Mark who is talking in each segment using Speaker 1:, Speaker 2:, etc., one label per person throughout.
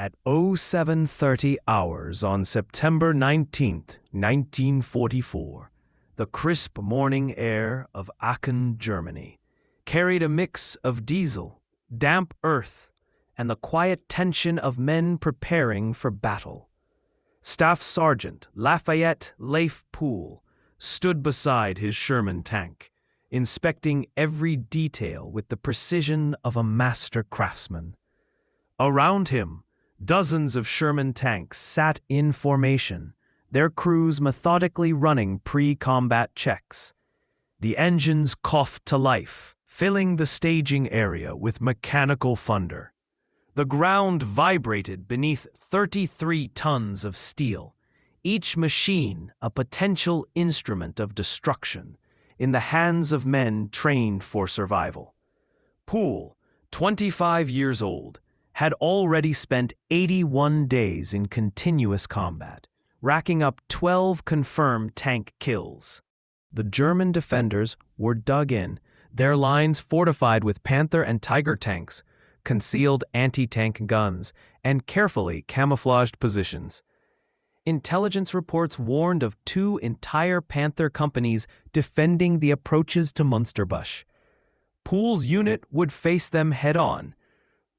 Speaker 1: At 07:30 hours on September 19, 1944, the crisp morning air of Aachen, Germany, carried a mix of diesel, damp earth, and the quiet tension of men preparing for battle. Staff Sergeant Lafayette Leif Poole stood beside his Sherman tank, inspecting every detail with the precision of a master craftsman. Around him, dozens of Sherman tanks sat in formation, their crews methodically running pre-combat checks. The engines coughed to life, filling the staging area with mechanical thunder. The ground vibrated beneath 33 tons of steel, each machine a potential instrument of destruction in the hands of men trained for survival. Poole, 25 years old, had already spent 81 days in continuous combat, racking up 12 confirmed tank kills. The German defenders were dug in, their lines fortified with Panther and Tiger tanks, concealed anti-tank guns, and carefully camouflaged positions. Intelligence reports warned of 2 entire Panther companies defending the approaches to Munsterbusch. Poole's unit would face them head-on.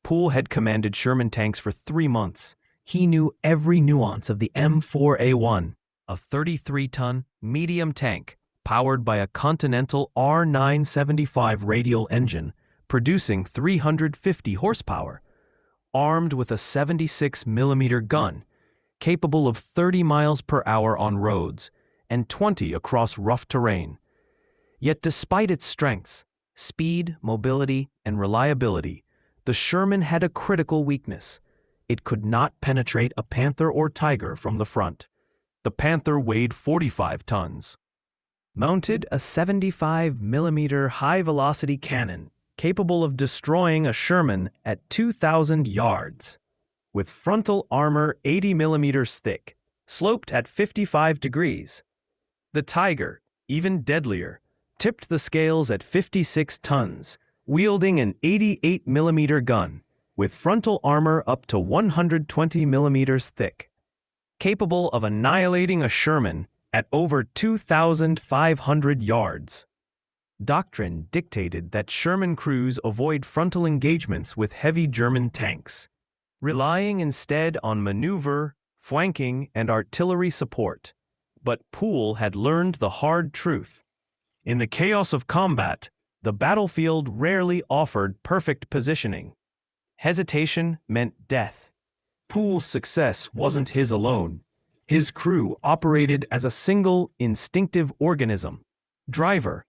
Speaker 1: Poole had commanded Sherman tanks for 3 months. He knew every nuance of the M4A1, a 33-ton medium tank powered by a Continental R975 radial engine, producing 350 horsepower, armed with a 76mm gun, capable of 30 miles per hour on roads and 20 across rough terrain. Yet despite its strengths, speed, mobility, and reliability, the Sherman had a critical weakness. It could not penetrate a Panther or Tiger from the front. The Panther weighed 45 tons. Mounted a 75mm high-velocity cannon capable of destroying a Sherman at 2,000 yards. With frontal armor 80mm thick, sloped at 55 degrees. The Tiger, even deadlier, tipped the scales at 56 tons, wielding an 88mm gun, with frontal armor up to 120mm thick. Capable of annihilating a Sherman at over 2,500 yards. Doctrine dictated that Sherman crews avoid frontal engagements with heavy German tanks, relying instead on maneuver, flanking, and artillery support. But Poole had learned the hard truth. In the chaos of combat, the battlefield rarely offered perfect positioning. Hesitation meant death. Poole's success wasn't his alone. His crew operated as a single, instinctive organism. Driver,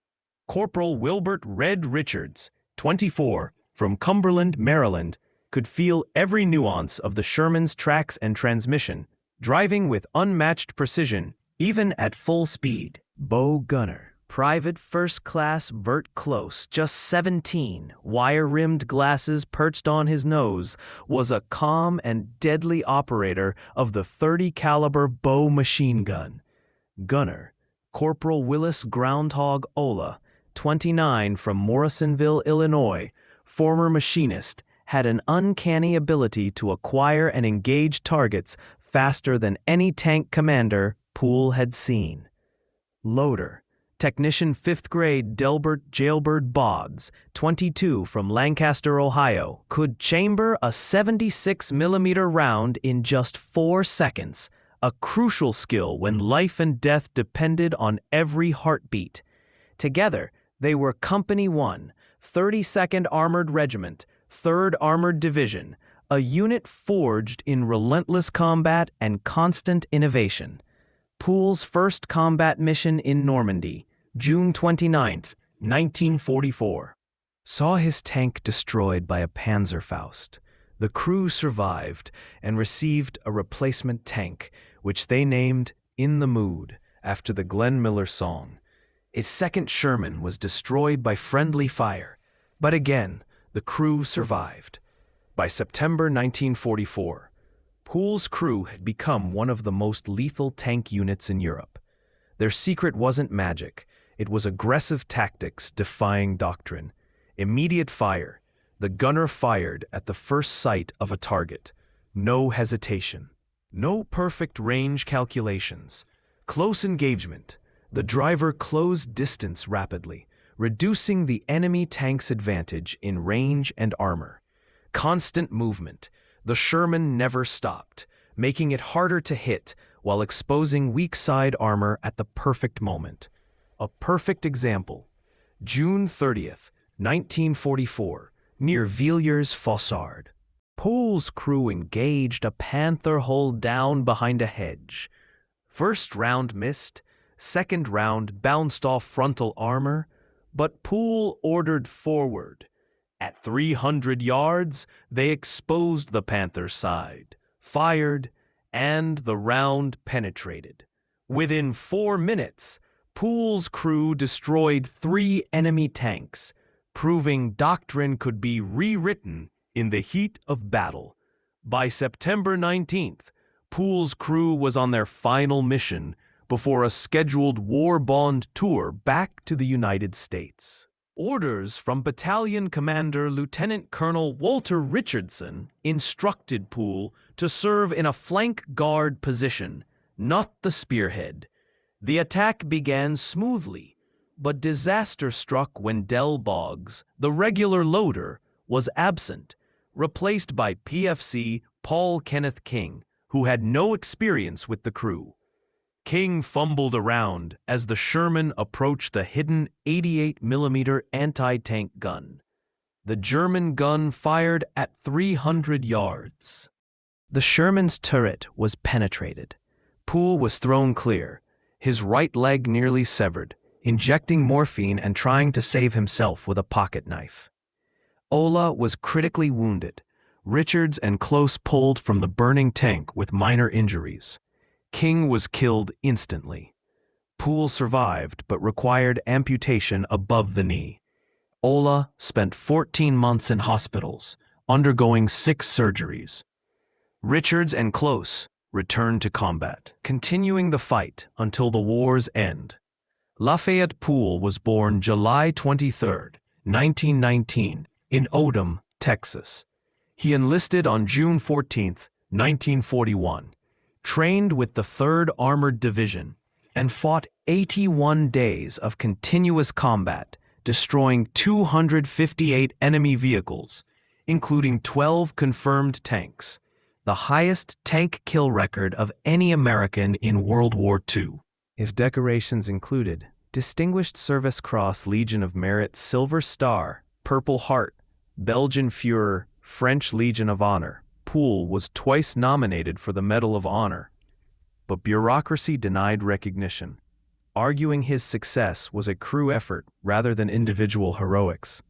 Speaker 1: Corporal Wilbert "Red" Richards, 24, from Cumberland, Maryland, could feel every nuance of the Sherman's tracks and transmission, driving with unmatched precision, even at full speed. Beau Gunner, Private First Class Bert Close, just 17, wire-rimmed glasses perched on his nose, was a calm and deadly operator of the .30 caliber Beau machine gun. Gunner, Corporal Willis Groundhog Oller, 29, from Morrisonville, Illinois, former machinist, had an uncanny ability to acquire and engage targets faster than any tank commander Poole had seen. Loader, Technician 5th grade Delbert Jailbird Boggs, 22, from Lancaster, Ohio, could chamber a 76mm round in just 4 seconds, a crucial skill when life and death depended on every heartbeat. Together, they were Company 1, 32nd Armored Regiment, 3rd Armored Division, a unit forged in relentless combat and constant innovation. Poole's first combat mission in Normandy, June 29, 1944, saw his tank destroyed by a Panzerfaust. The crew survived and received a replacement tank, which they named In the Mood, after the Glenn Miller song. Its second Sherman was destroyed by friendly fire, but again, the crew survived. By September 1944, Poole's crew had become one of the most lethal tank units in Europe. Their secret wasn't magic, it was aggressive tactics defying doctrine. Immediate fire, the gunner fired at the first sight of a target. No hesitation. No perfect range calculations. Close engagement. The driver closed distance rapidly, reducing the enemy tank's advantage in range and armor. Constant movement. The Sherman never stopped, making it harder to hit while exposing weak side armor at the perfect moment. A perfect example. June 30th, 1944, near Villiers-Fossard. Poole's crew engaged a Panther hull down behind a hedge. First round missed, second round bounced off frontal armor, but Poole ordered forward. At 300 yards, they exposed the Panther's side, fired, and the round penetrated. Within 4 minutes, Poole's crew destroyed 3 enemy tanks, proving doctrine could be rewritten in the heat of battle. By September 19th, Poole's crew was on their final mission before a scheduled war-bond tour back to the United States. Orders from Battalion Commander Lieutenant Colonel Walter Richardson instructed Poole to serve in a flank guard position, not the spearhead. The attack began smoothly, but disaster struck when Del Boggs, the regular loader, was absent, replaced by PFC Paul Kenneth King, who had no experience with the crew. King fumbled around as the Sherman approached the hidden 88mm anti-tank gun. The German gun fired at 300 yards. The Sherman's turret was penetrated. Poole was thrown clear, his right leg nearly severed, injecting morphine and trying to save himself with a pocket knife. Oller was critically wounded. Richards and Close pulled from the burning tank with minor injuries. King was killed instantly. Poole survived but required amputation above the knee. Oller spent 14 months in hospitals, undergoing 6 surgeries. Richards and Close returned to combat, continuing the fight until the war's end. Lafayette Poole was born July 23, 1919, in Odom, Texas. He enlisted on June 14, 1941, trained with the 3rd Armored Division, and fought 81 days of continuous combat, destroying 258 enemy vehicles, including 12 confirmed tanks, the highest tank kill record of any American in World War II. His decorations included Distinguished Service Cross, Legion of Merit, Silver Star, Purple Heart, Belgian Führer, French Legion of Honor. Poole was twice nominated for the Medal of Honor, but bureaucracy denied recognition, arguing his success was a crew effort rather than individual heroics.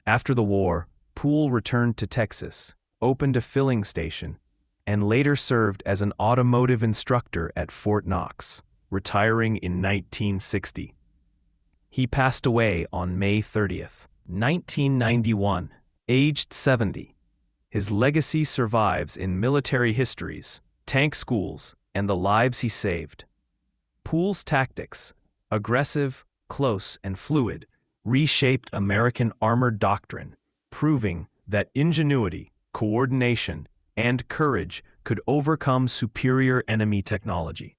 Speaker 1: After the war, Poole returned to Texas, opened a filling station, and later served as an automotive instructor at Fort Knox, retiring in 1960. He passed away on May 30th, 1991, aged 70. His legacy survives in military histories, tank schools, and the lives he saved. Poole's tactics, aggressive, close, and fluid, reshaped American armored doctrine, proving that ingenuity, coordination, and courage could overcome superior enemy technology.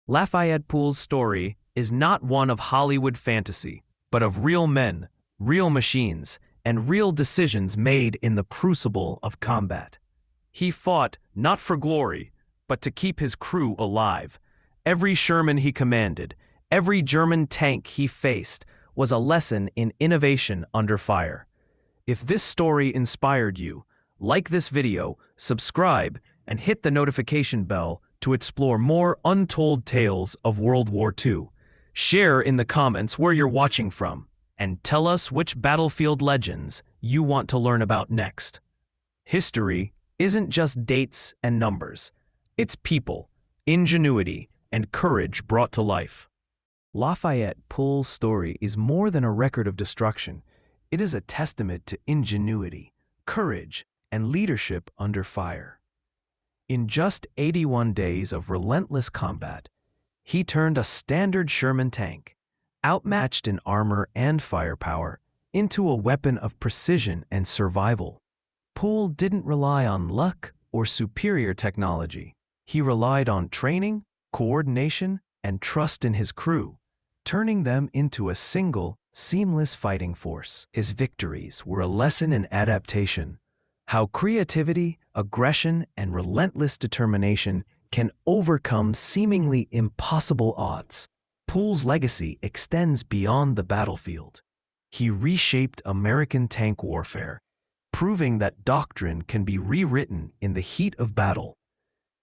Speaker 1: Lafayette Poole's story is not one of Hollywood fantasy, but of real men, real machines, and real decisions made in the crucible of combat. He fought not for glory, but to keep his crew alive. Every Sherman he commanded, every German tank he faced, was a lesson in innovation under fire. If this story inspired you, like this video, subscribe, and hit the notification bell to explore more untold tales of World War II. Share in the comments where you're watching from, and tell us which battlefield legends you want to learn about next. History isn't just dates and numbers. It's people, ingenuity, and courage brought to life. Lafayette Poole's story is more than a record of destruction. It is a testament to ingenuity, courage, and leadership under fire. In just 81 days of relentless combat, he turned a standard Sherman tank, outmatched in armor and firepower, into a weapon of precision and survival. Poole didn't rely on luck or superior technology. He relied on training, coordination, and trust in his crew, turning them into a single, seamless fighting force. His victories were a lesson in adaptation, how creativity, aggression, and relentless determination can overcome seemingly impossible odds. Poole's legacy extends beyond the battlefield. He reshaped American tank warfare, proving that doctrine can be rewritten in the heat of battle,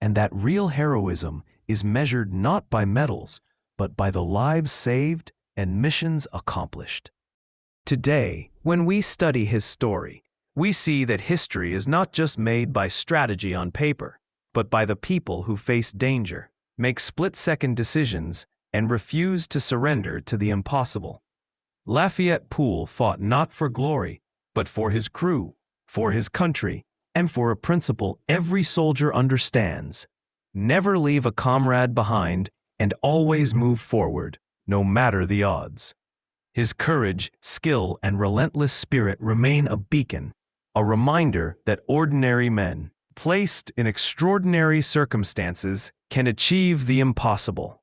Speaker 1: and that real heroism is measured not by medals, but by the lives saved and missions accomplished. Today, when we study his story, we see that history is not just made by strategy on paper, but by the people who face danger, make split-second decisions, and refuse to surrender to the impossible. Lafayette Poole fought not for glory, but for his crew, for his country, and for a principle every soldier understands: never leave a comrade behind and always move forward, no matter the odds. His courage, skill, and relentless spirit remain a beacon, a reminder that ordinary men, placed in extraordinary circumstances, can achieve the impossible.